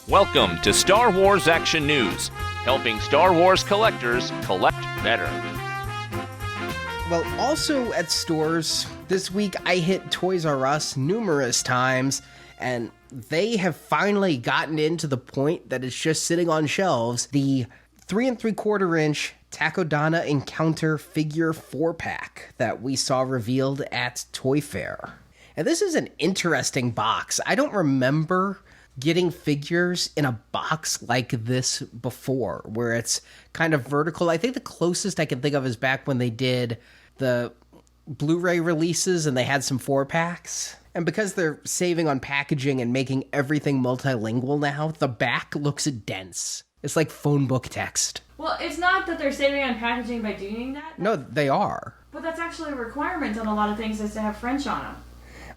Welcome to Star Wars Action News, helping Star Wars collectors collect better. Well, also at stores, this week I hit Toys R Us numerous times, and they have finally gotten into the point that it's just sitting on shelves. The 3 3/4 inch Takodana Encounter figure 4-pack that we saw revealed at Toy Fair. And this is an interesting box. I don't remember getting figures in a box like this before, where it's kind of vertical. I think the closest I can think of is back when they did the Blu-ray releases and they had some 4-packs. And because they're saving on packaging and making everything multilingual now, the back looks dense. It's like phone book text. Well, it's not that they're saving on packaging by doing that. No, they are. But that's actually a requirement on a lot of things, is to have French on them.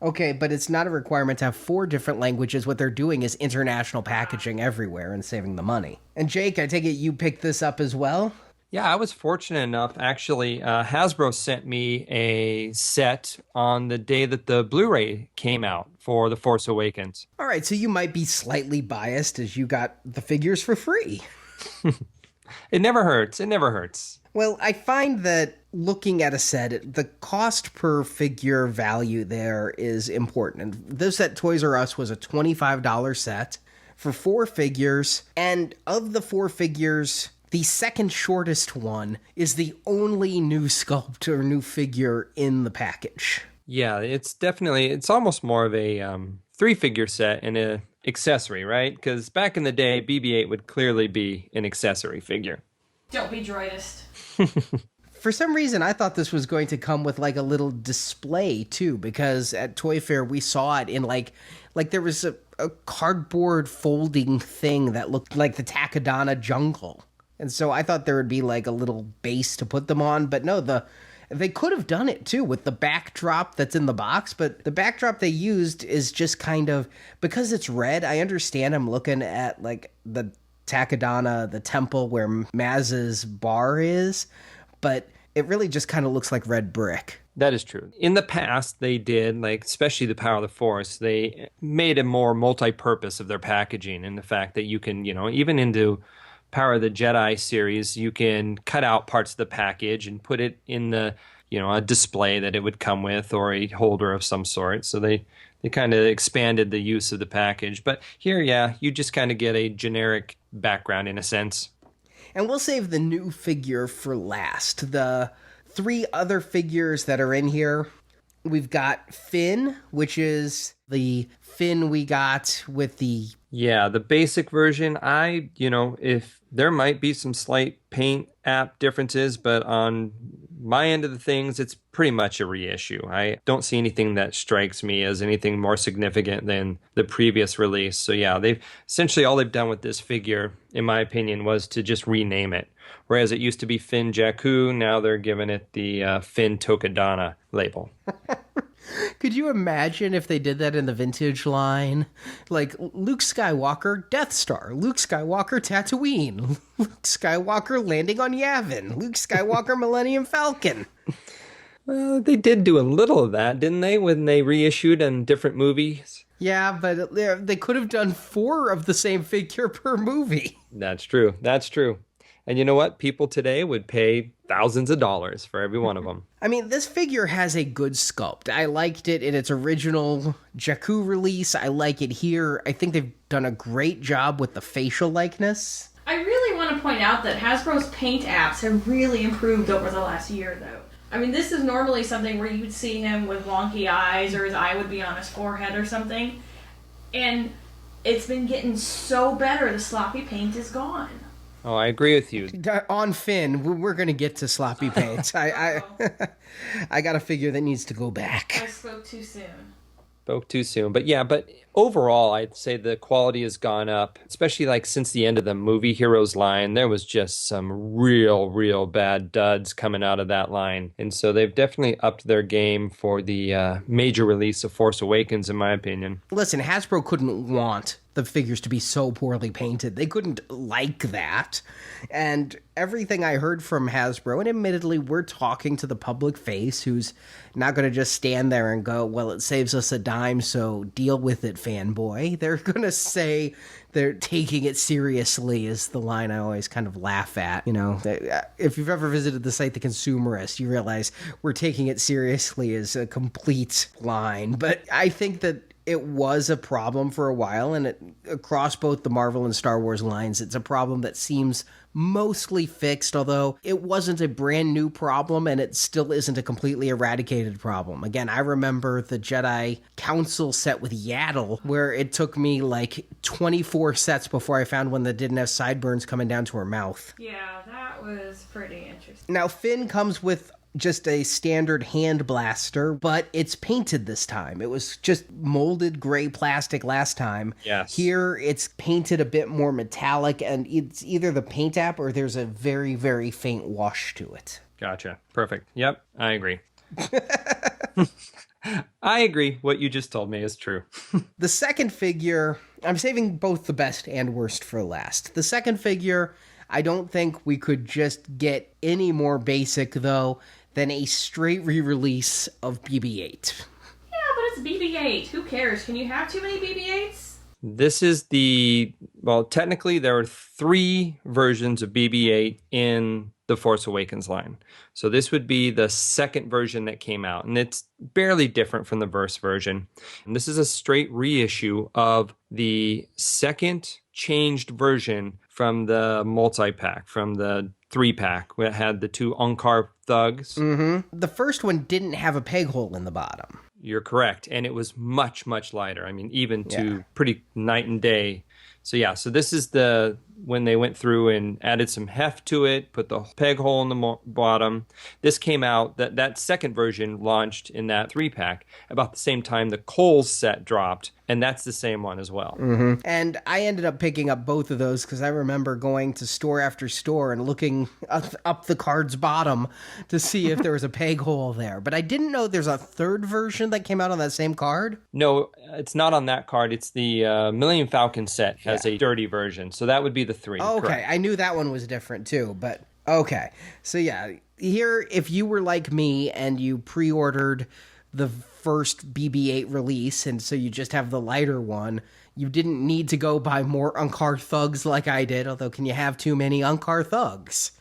Okay, but it's not a requirement to have 4 different languages. What they're doing is international packaging everywhere and saving the money. And Jake, I take it you picked this up as well? Yeah, I was fortunate enough, actually. Hasbro sent me a set on the day that the Blu-ray came out for The Force Awakens. All right, so you might be slightly biased as you got the figures for free. It never hurts. It never hurts. Well, I find that looking at a set, the cost per figure value there is important. And this at Toys R Us was a $25 set for 4 figures. And of the 4 figures, the second shortest one is the only new sculpt or new figure in the package. Yeah, it's almost more of a 3-figure set and a accessory, right? Because back in the day, BB-8 would clearly be an accessory figure. Don't be droidist. For some reason, I thought this was going to come with like a little display too, because at Toy Fair we saw it in like there was a cardboard folding thing that looked like the Takodana jungle. And so I thought there would be like a little base to put them on, but no, they could have done it too with the backdrop that's in the box, but the backdrop they used is just kind of, because it's red, I understand I'm looking at like the Takodana, the temple where Maz's bar is, but it really just kind of looks like red brick. That is true. In the past, they did, like especially the Power of the Force, they made a more multi-purpose of their packaging, and the fact that you can, even into Power of the Jedi series, you can cut out parts of the package and put it in the, a display that it would come with, or a holder of some sort. So they kind of expanded the use of the package. But here, yeah, you just kind of get a generic background in a sense. And we'll save the new figure for last. The 3 other figures that are in here, we've got Finn, which is the Finn we got with the... Yeah, the basic version. If there might be some slight paint app differences, but on my end of the things, it's pretty much a reissue. I don't see anything that strikes me as anything more significant than the previous release. So yeah, all they've done with this figure, in my opinion, was to just rename it. Whereas it used to be Finn Jakku, now they're giving it the Finn Takodana label. Could you imagine if they did that in the vintage line? Like Luke Skywalker, Death Star, Luke Skywalker, Tatooine, Luke Skywalker landing on Yavin, Luke Skywalker, Millennium Falcon. Well, they did do a little of that, didn't they, when they reissued in different movies? Yeah, but they could have done 4 of the same figure per movie. That's true. And you know what? People today would pay thousands of dollars for every one of them. I mean, this figure has a good sculpt. I liked it in its original Jakku release. I like it here. I think they've done a great job with the facial likeness. I really want to point out that Hasbro's paint apps have really improved over the last year, though. I mean, this is normally something where you would see him with wonky eyes, or his eye would be on his forehead or something. And it's been getting so better, the sloppy paint is gone. Oh, I agree with you. On Finn, we're going to get to sloppy paint. I got a figure that needs to go back. I spoke too soon. But overall, I'd say the quality has gone up, especially like since the end of the Movie Heroes line. There was just some real bad duds coming out of that line. And so they've definitely upped their game for the major release of Force Awakens, in my opinion. Listen, Hasbro couldn't want the figures to be so poorly painted. They couldn't like that. And everything I heard from Hasbro, and admittedly, we're talking to the public face who's not going to just stand there and go, well, it saves us a dime, so deal with it, fanboy. They're going to say they're taking it seriously is the line I always kind of laugh at. You know, if you've ever visited the site The Consumerist, you realize we're taking it seriously is a complete line. But I think that it was a problem for a while, and across both the Marvel and Star Wars lines, it's a problem that seems mostly fixed, although it wasn't a brand new problem, and it still isn't a completely eradicated problem. Again, I remember the Jedi Council set with Yaddle, where it took me like 24 sets before I found one that didn't have sideburns coming down to her mouth. Yeah, that was pretty interesting. Now, Finn comes with just a standard hand blaster, but it's painted this time. It was just molded gray plastic last time. Yes. Here, it's painted a bit more metallic, and it's either the paint app or there's a very, very faint wash to it. Gotcha. Perfect. Yep, I agree. I agree. What you just told me is true. The second figure, I'm saving both the best and worst for last. The second figure, I don't think we could just get any more basic, though, than a straight re-release of BB-8. Yeah, but it's BB-8. Who cares? Can you have too many BB-8s? This is technically there are 3 versions of BB-8 in the Force Awakens line. So this would be the second version that came out, and it's barely different from the first version. And this is a straight reissue of the second changed version from the multi-pack, from the 3-pack, that had the 2 Unkar thugs. Mm-hmm. The first one didn't have a peg hole in the bottom. You're correct. And it was much, much lighter. I mean, even to pretty night and day. So yeah, so this is when they went through and added some heft to it, put the peg hole in the bottom. This came out, that second version launched in that 3-pack about the same time the Coles set dropped, and that's the same one as well. Mm-hmm. And I ended up picking up both of those because I remember going to store after store and looking up the card's bottom to see if there was a peg hole there. But I didn't know there's a third version that came out on that same card. No, it's not on that card. It's the Millennium Falcon set has a dirty version. So that would be the 3. Okay, correct. I knew that one was different too, but okay. So yeah, here, if you were like me and you pre-ordered the first BB-8 release, and so you just have the lighter one, you didn't need to go buy more Unkar thugs like I did, although can you have too many Unkar thugs?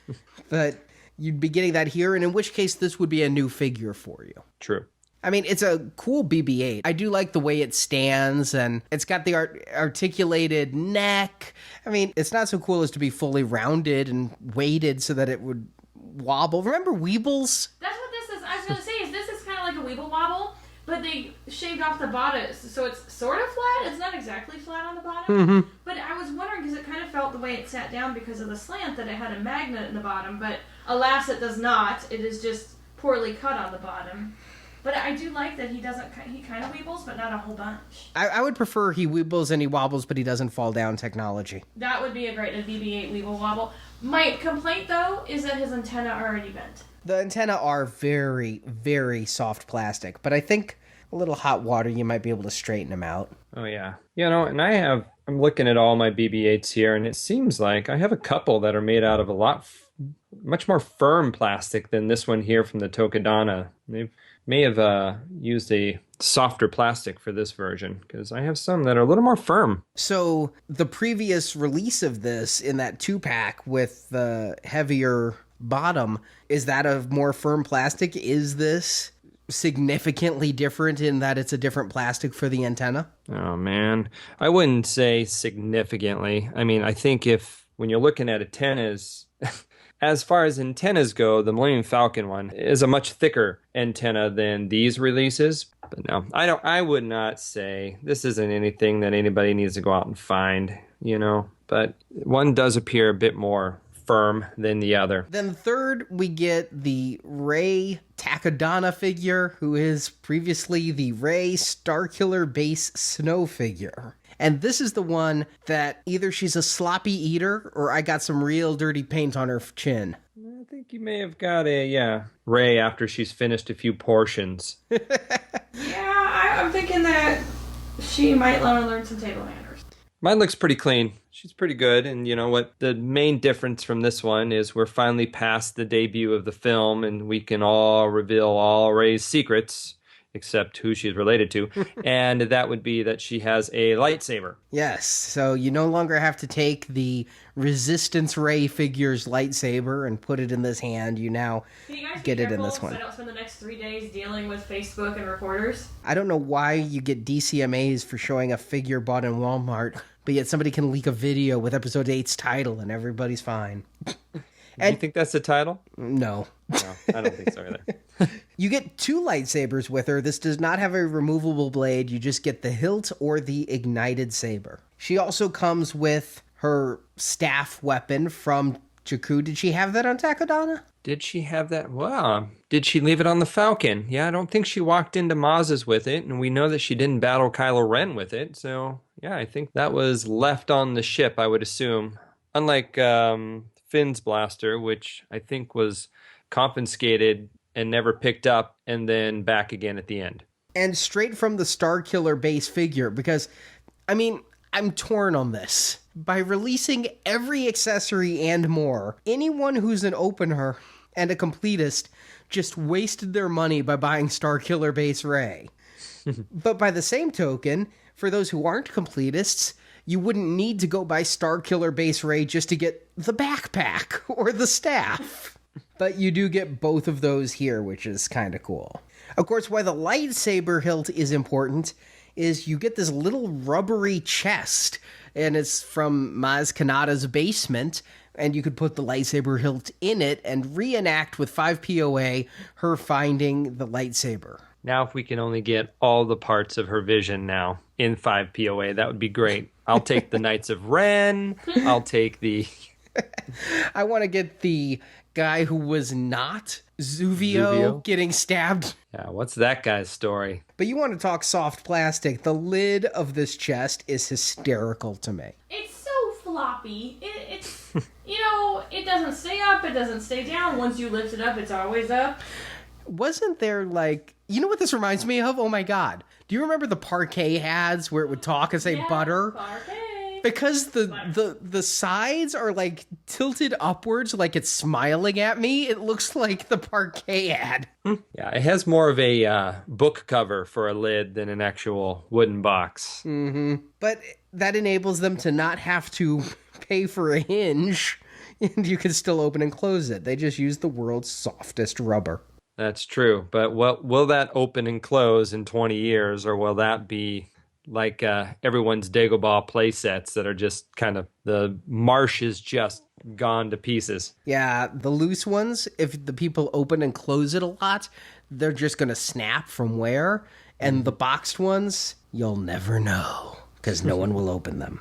But you'd be getting that here, and in which case this would be a new figure for you. True. I mean, it's a cool BB-8. I do like the way it stands, and it's got the articulated neck. I mean, it's not so cool as to be fully rounded and weighted so that it would wobble. Remember Weebles? That's what this is. I was going to say, this is kind of like a Weeble Wobble, but they shaved off the bottom, so it's sort of flat. It's not exactly flat on the bottom. Mm-hmm. But I was wondering, because it kind of felt the way it sat down because of the slant, that it had a magnet in the bottom, but alas, it does not. It is just poorly cut on the bottom. But I do like that he kind of weebles, but not a whole bunch. I would prefer he weebles and he wobbles, but he doesn't fall down technology. That would be a BB-8 Weeble Wobble. My complaint, though, is that his antenna are already bent. The antenna are very, very soft plastic, but I think a little hot water, you might be able to straighten them out. Oh, yeah. You know, and I'm looking at all my BB-8s here, and it seems like I have a couple that are made out of much more firm plastic than this one here from the Takodana. They may have used a softer plastic for this version, because I have some that are a little more firm. So the previous release of this in that 2-pack with the heavier bottom, is that a more firm plastic? Is this significantly different in that it's a different plastic for the antenna? Oh, man. I wouldn't say significantly. I mean, I think when you're looking at antennas, as far as antennas go, the Millennium Falcon one is a much thicker antenna than these releases. But no, I would not say this isn't anything that anybody needs to go out and find, you know. But one does appear a bit more firm than the other. Then third, we get the Rey Takodana figure, who is previously the Rey Starkiller base Snow figure. And this is the one that either she's a sloppy eater or I got some real dirty paint on her chin. I think you may have got Rey after she's finished a few portions. Yeah, I'm thinking that she might want to learn some table manners. Mine looks pretty clean. She's pretty good. And you know what? The main difference from this one is we're finally past the debut of the film and we can all reveal all Rey's secrets, except who she's related to. And that would be that she has a lightsaber. Yes, so you no longer have to take the Resistance Rey figure's lightsaber and put it in this hand. You now Can you guys get be it in careful this one. so I don't spend the next 3 days dealing with Facebook and reporters? I don't know why you get DCMAs for showing a figure bought in Walmart, but yet somebody can leak a video with episode 8's title and everybody's fine. Do you think that's the title? No. No, I don't think so either. You get 2 lightsabers with her. This does not have a removable blade. You just get the hilt or the ignited saber. She also comes with her staff weapon from Jakku. Did she have that on Takodana? Did she have that? Wow. Did she leave it on the Falcon? Yeah, I don't think she walked into Maz's with it, and we know that she didn't battle Kylo Ren with it. So, yeah, I think that was left on the ship, I would assume. Unlike Finn's blaster, which I think was confiscated and never picked up, and then back again at the end. And straight from the Starkiller base figure, because, I mean, I'm torn on this. By releasing every accessory and more, anyone who's an opener and a completist just wasted their money by buying Starkiller base Rey. But by the same token, for those who aren't completists, you wouldn't need to go buy Starkiller base Rey just to get the backpack or the staff. But you do get both of those here, which is kind of cool. Of course, why the lightsaber hilt is important is you get this little rubbery chest, and it's from Maz Kanata's basement, and you could put the lightsaber hilt in it and reenact with 5 POA her finding the lightsaber. Now, if we can only get all the parts of her vision now in 5 POA, that would be great. I'll take the Knights of Ren. I'll take the... I want to get the guy who was not Zuvio getting stabbed. Yeah, what's that guy's story? But you want to talk soft plastic. The lid of this chest is hysterical to me. It's so floppy. It's, it doesn't stay up, it doesn't stay down. Once you lift it up, it's always up. Wasn't there you know what this reminds me of? Oh my God. Do you remember the parquet ads where it would talk and say butter? Parquet. Because the sides are tilted upwards like it's smiling at me. It looks like the parquet ad. Yeah, it has more of a book cover for a lid than an actual wooden box. Mm-hmm. But that enables them to not have to pay for a hinge, and you can still open and close it. They just use the world's softest rubber. That's true. But will that open and close in 20 years, or will that be like everyone's Dagobah play sets that are just kind of, the marsh is just gone to pieces? Yeah, the loose ones, if the people open and close it a lot, they're just going to snap from where. And the boxed ones, you'll never know, because no one will open them.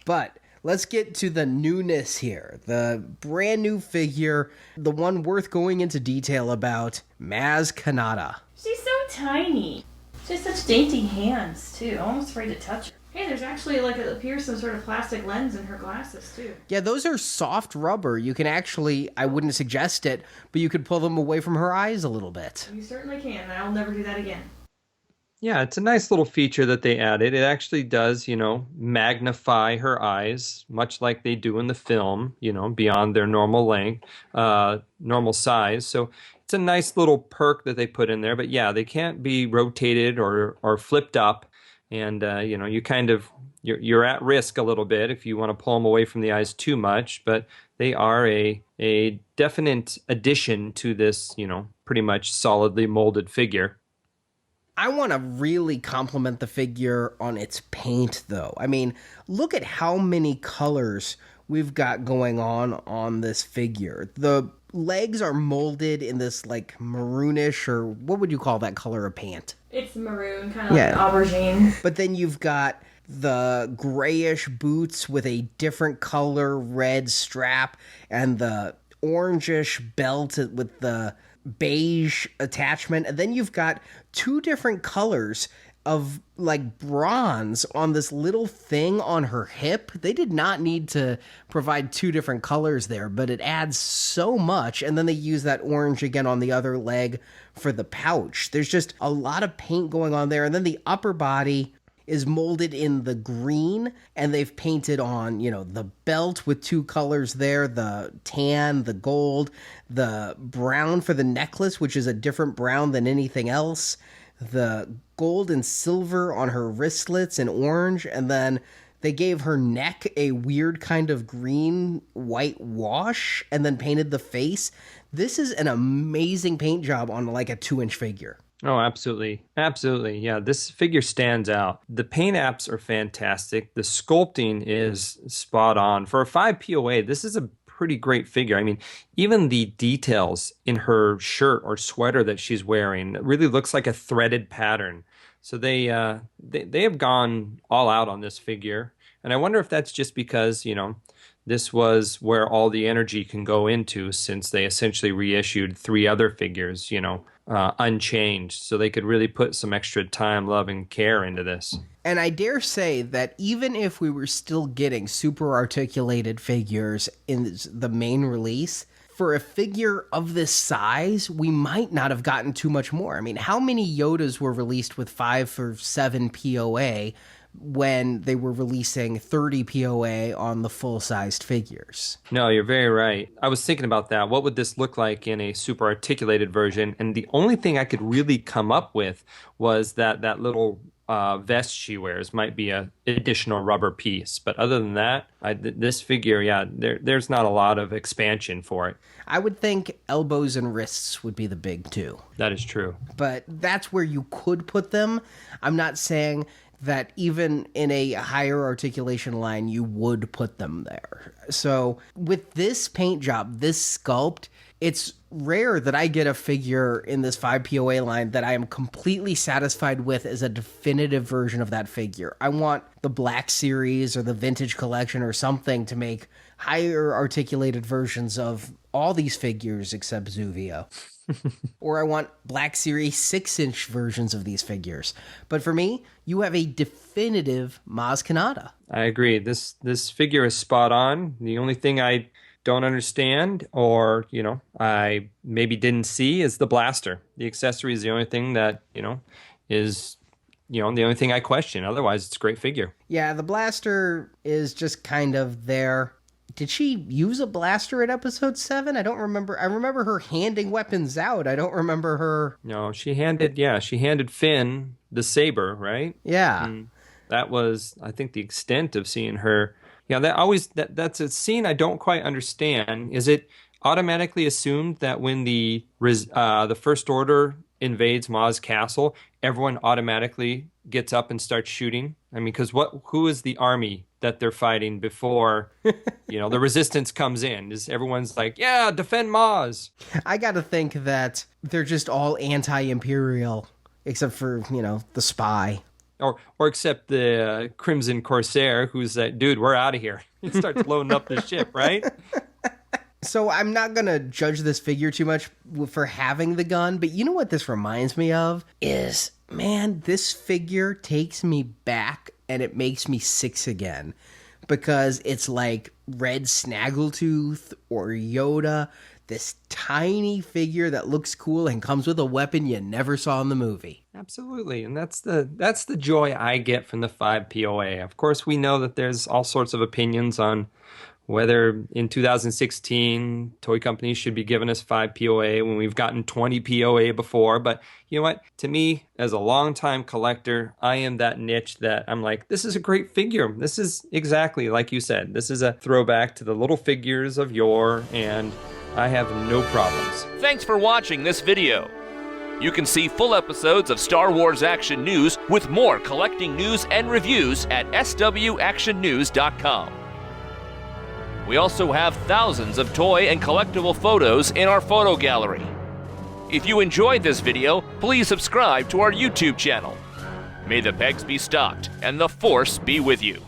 But let's get to the newness here. The brand new figure, the one worth going into detail about, Maz Kanata. She's so tiny. She has such dainty hands, too. I'm almost afraid to touch her. Hey, there's actually, it appears some sort of plastic lens in her glasses, too. Yeah, those are soft rubber. You can actually, I wouldn't suggest it, but you could pull them away from her eyes a little bit. You certainly can. I'll never do that again. Yeah, it's a nice little feature that they added. It actually does, magnify her eyes, much like they do in the film, beyond their normal length, normal size. So it's a nice little perk that they put in there. But yeah, they can't be rotated or flipped up. And, you're at risk a little bit if you want to pull them away from the eyes too much. But they are a definite addition to this, pretty much solidly molded figure. I want to really compliment the figure on its paint, though. I mean, look at how many colors we've got going on this figure. The legs are molded in this maroonish, or what would you call that color of paint? It's maroon, kind of like aubergine. But then you've got the grayish boots with a different color red strap, and the orangish belt with the beige attachment, and then you've got 2 different colors of bronze on this little thing on her hip. They did not need to provide 2 different colors there, but it adds so much. And then they use that orange again on the other leg for the pouch. There's just a lot of paint going on there. And then the upper body is molded in the green, and they've painted on, the belt with 2 colors there, the tan, the gold, the brown for the necklace, which is a different brown than anything else, the gold and silver on her wristlets and orange, and then they gave her neck a weird kind of green white wash and then painted the face. This is an amazing paint job on like a 2-inch figure. Oh, absolutely. Absolutely. Yeah, this figure stands out. The paint apps are fantastic. The sculpting is spot on. For a 5 POA, this is a pretty great figure. I mean, even the details in her shirt or sweater that she's wearing really looks like a threaded pattern. So they have gone all out on this figure. And I wonder if that's just because, this was where all the energy can go into, since they essentially reissued 3 other figures, unchanged. So they could really put some extra time, love, and care into this. And I dare say that even if we were still getting super articulated figures in the main release, for a figure of this size, we might not have gotten too much more. I mean, how many Yodas were released with 5 or 7 POA when they were releasing 30 POA on the full-sized figures? No, you're very right. I was thinking about that. What would this look like in a super articulated version? And the only thing I could really come up with was that little vest she wears might be a additional rubber piece. But other than that, this figure, there's not a lot of expansion for it. I would think elbows and wrists would be the big 2. That is true. But that's where you could put them. I'm not saying that even in a higher articulation line, you would put them there. So with this paint job, this sculpt, it's rare that I get a figure in this 5 POA line that I am completely satisfied with as a definitive version of that figure. I want the Black Series or the Vintage Collection or something to make higher articulated versions of all these figures except Zuvio. Or I want Black Series 6-inch versions of these figures. But for me, you have a definitive Maz Kanata. I agree. This figure is spot on. The only thing I don't understand, or I maybe didn't see, is the blaster. The accessory is the only thing that is the only thing I question. Otherwise, it's a great figure. Yeah, the blaster is just kind of there. Did she use a blaster at episode 7? I don't remember. I remember her handing weapons out. I don't remember her. No, she handed Finn the saber, right? Yeah. And that was, I think, the extent of seeing her. Yeah, that's a scene I don't quite understand. Is it automatically assumed that when the First Order invades Maz Castle, everyone automatically gets up and starts shooting? I mean, because who is the army that they're fighting before the resistance comes in? Is everyone's like, yeah, defend Maz? I gotta think that they're just all anti-imperial, except for the spy. Or except the Crimson Corsair, who's like, dude, we're out of here. He starts loading up the ship, right? So I'm not going to judge this figure too much for having the gun, but you know what this reminds me of? Is, man, this figure takes me back and it makes me 6 again. Because it's like Red Snaggletooth or Yoda, this tiny figure that looks cool and comes with a weapon you never saw in the movie. Absolutely, and that's the joy I get from the 5 POA. Of course, we know that there's all sorts of opinions on whether in 2016 toy companies should be giving us 5 POA when we've gotten 20 POA before. But you know what? To me, as a longtime collector, I am that niche that I'm like, this is a great figure. This is exactly like you said. This is a throwback to the little figures of yore, and I have no problems. Thanks for watching this video. You can see full episodes of Star Wars Action News with more collecting news and reviews at swactionnews.com. We also have thousands of toy and collectible photos in our photo gallery. If you enjoyed this video, please subscribe to our YouTube channel. May the pegs be stocked and the Force be with you.